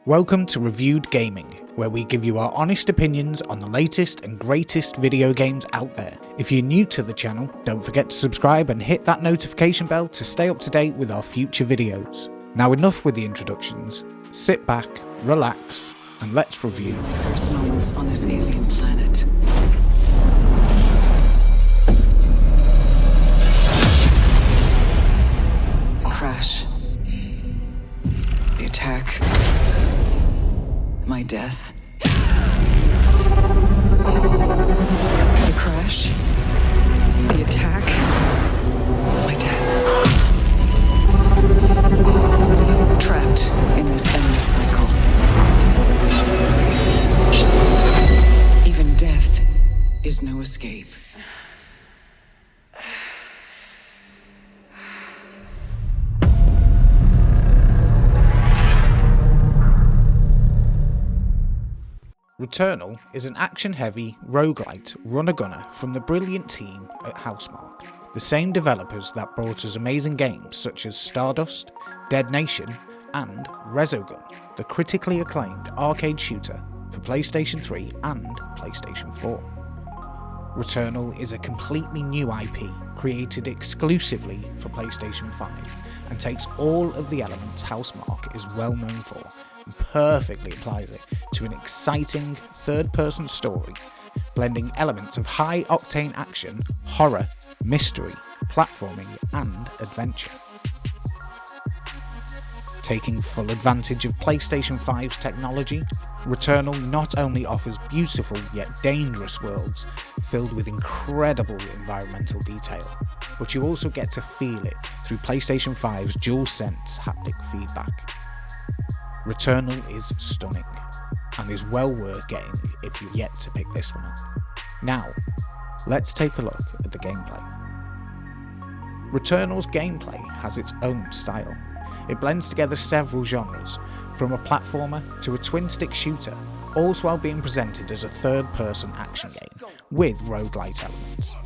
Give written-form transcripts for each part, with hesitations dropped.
Welcome to Reviewed Gaming, where we give you our honest opinions on the latest and greatest video games out there. If you're new to the channel, don't forget to subscribe and hit that notification bell to stay up to date with our future videos. Now enough with the introductions, sit back, relax, and let's review. My first moments on this alien planet. The crash. The attack. My death. The crash. The attack. My death. Trapped in this endless cycle. Even death is no escape. Returnal is an action-heavy, roguelite runner-gunner from the brilliant team at HOUSEMARQUE, the same developers that brought us amazing games such as Stardust, Dead Nation, and Resogun, the critically acclaimed arcade shooter for PlayStation 3 and PlayStation 4. Returnal is a completely new IP created exclusively for PlayStation 5 and takes all of the elements HOUSEMARQUE is well known for and perfectly applies it to an exciting third-person story, blending elements of high-octane action, horror, mystery, platforming and adventure. Taking full advantage of PlayStation 5's technology, Returnal not only offers beautiful yet dangerous worlds filled with incredible environmental detail, but you also get to feel it through PlayStation 5's DualSense haptic feedback. Returnal is stunning, and is well worth getting if you're yet to pick this one up. Now, let's take a look at the gameplay. Returnal's gameplay has its own style. It blends together several genres, from a platformer to a twin-stick shooter, all while being presented as a third-person action game with roguelite elements.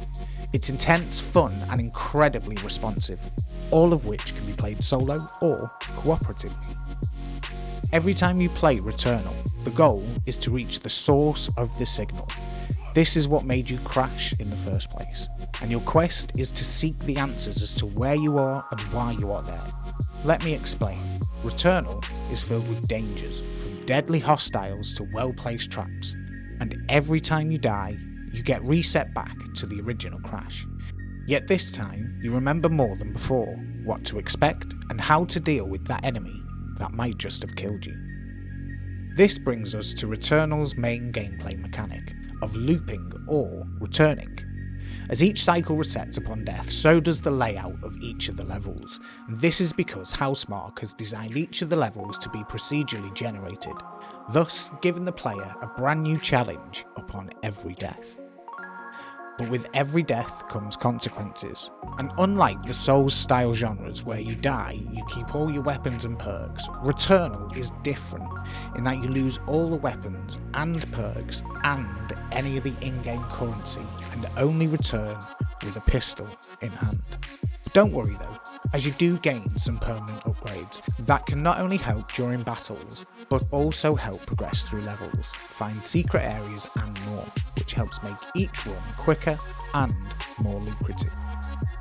It's intense, fun and incredibly responsive, all of which can be played solo or cooperatively. Every time you play Returnal, the goal is to reach the source of the signal. This is what made you crash in the first place, and your quest is to seek the answers as to where you are and why you are there. Let me explain. Returnal is filled with dangers, from deadly hostiles to well-placed traps, and every time you die, you get reset back to the original crash. Yet this time, you remember more than before, what to expect and how to deal with that enemy that might just have killed you. This brings us to Returnal's main gameplay mechanic of looping or returning. As each cycle resets upon death, so does the layout of each of the levels, and this is because HOUSEMARQUE has designed each of the levels to be procedurally generated, thus giving the player a brand new challenge upon every death. But with every death comes consequences, and unlike the Souls-style genres where you die, you keep all your weapons and perks, Returnal is different in that you lose all the weapons and perks and any of the in-game currency and only return with a pistol in hand. But don't worry though, as you do gain some permanent upgrades that can not only help during battles, but also help progress through levels, find secret areas and more, which helps make each run quicker and more lucrative.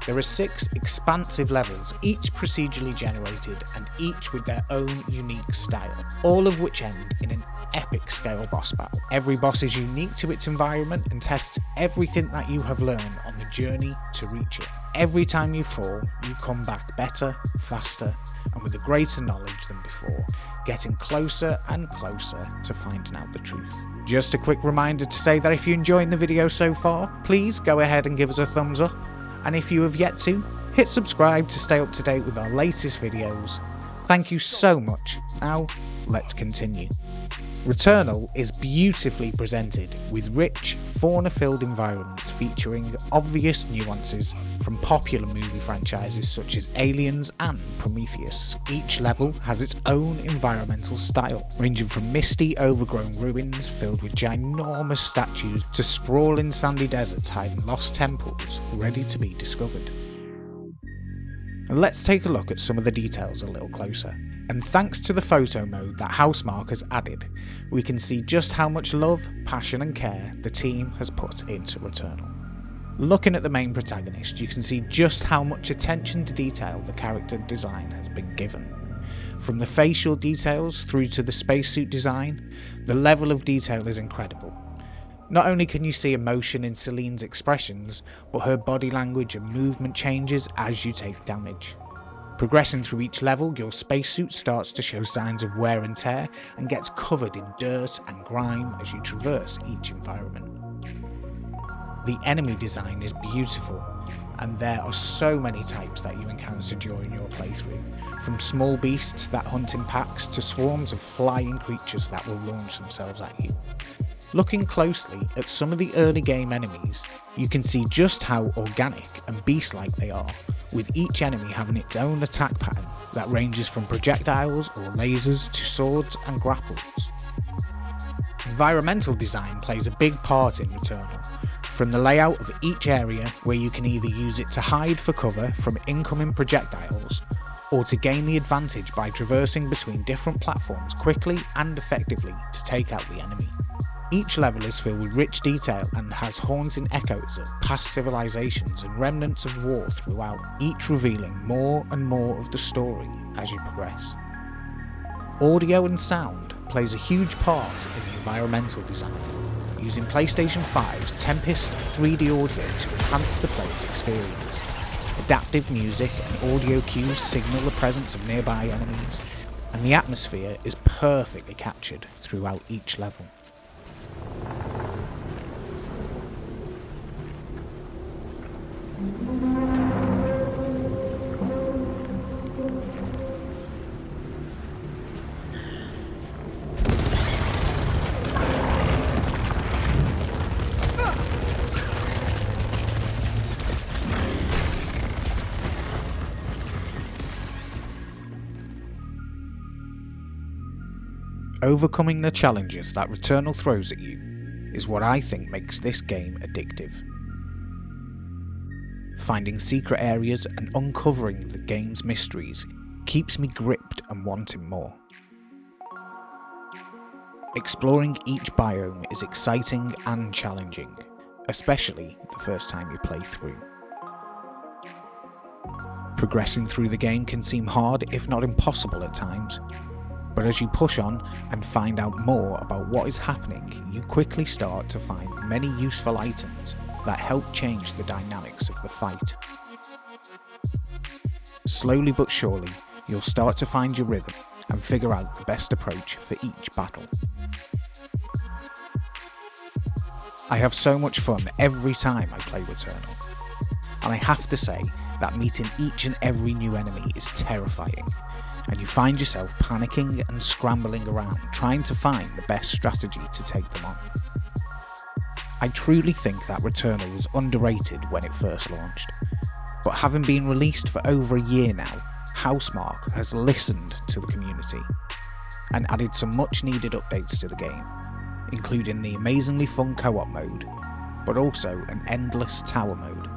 There are 6 expansive levels, each procedurally generated and each with their own unique style, all of which end in an epic scale boss battle. Every boss is unique to its environment and tests everything that you have learned on the journey to reach it. Every time you fall, you come back better, faster, and with a greater knowledge than before, getting closer and closer to finding out the truth. Just a quick reminder to say that if you're enjoying the video so far, please go ahead and give us a thumbs up, and if you have yet to, hit subscribe to stay up to date with our latest videos. Thank you so much. Now, let's continue. Returnal is beautifully presented with rich, fauna-filled environments featuring obvious nuances from popular movie franchises such as Aliens and Prometheus. Each level has its own environmental style, ranging from misty, overgrown ruins filled with ginormous statues to sprawling sandy deserts hiding lost temples ready to be discovered. Let's take a look at some of the details a little closer. And thanks to the photo mode that Housemarque has added, we can see just how much love, passion and care the team has put into Returnal. Looking at the main protagonist, you can see just how much attention to detail the character design has been given. From the facial details through to the spacesuit design, the level of detail is incredible. Not only can you see emotion in Celine's expressions, but her body language and movement changes as you take damage. Progressing through each level, your spacesuit starts to show signs of wear and tear and gets covered in dirt and grime as you traverse each environment. The enemy design is beautiful, and there are so many types that you encounter during your playthrough, from small beasts that hunt in packs to swarms of flying creatures that will launch themselves at you. Looking closely at some of the early game enemies, you can see just how organic and beast-like they are, with each enemy having its own attack pattern that ranges from projectiles or lasers to swords and grapples. Environmental design plays a big part in Returnal, from the layout of each area where you can either use it to hide for cover from incoming projectiles, or to gain the advantage by traversing between different platforms quickly and effectively to take out the enemy. Each level is filled with rich detail and has haunting echoes of past civilizations and remnants of war throughout, each revealing more and more of the story as you progress. Audio and sound plays a huge part in the environmental design, using PlayStation 5's Tempest 3D audio to enhance the player's experience. Adaptive music and audio cues signal the presence of nearby enemies, and the atmosphere is perfectly captured throughout each level. Overcoming the challenges that Returnal throws at you is what I think makes this game addictive. Finding secret areas and uncovering the game's mysteries keeps me gripped and wanting more. Exploring each biome is exciting and challenging, especially the first time you play through. Progressing through the game can seem hard, if not impossible at times, but as you push on and find out more about what is happening, you quickly start to find many useful items that help change the dynamics of the fight. Slowly but surely, you'll start to find your rhythm and figure out the best approach for each battle. I have so much fun every time I play Returnal, and I have to say that meeting each and every new enemy is terrifying, and you find yourself panicking and scrambling around trying to find the best strategy to take them on. I truly think that Returnal was underrated when it first launched, but having been released for over a year now, Housemarque has listened to the community and added some much needed updates to the game, including the amazingly fun co-op mode, but also an endless tower mode,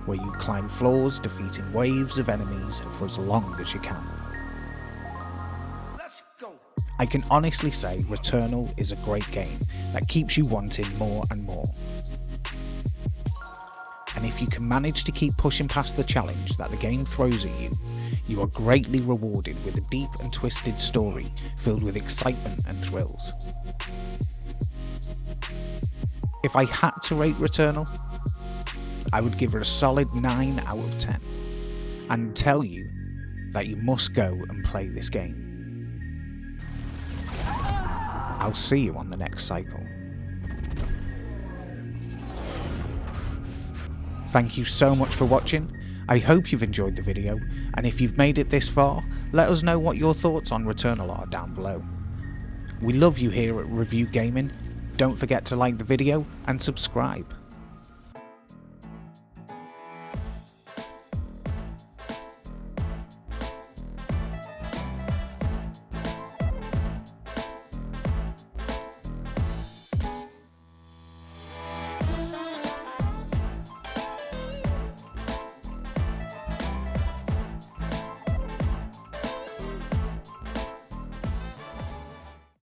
where you climb floors defeating waves of enemies for as long as you can. I can honestly say Returnal is a great game that keeps you wanting more and more. And if you can manage to keep pushing past the challenge that the game throws at you, you are greatly rewarded with a deep and twisted story filled with excitement and thrills. If I had to rate Returnal, I would give it a solid 9 out of 10 and tell you that you must go and play this game. I'll see you on the next cycle. Thank you so much for watching. I hope you've enjoyed the video, and if you've made it this far, let us know what your thoughts on Returnal are down below. We love you here at Review Gaming. Don't forget to like the video and subscribe.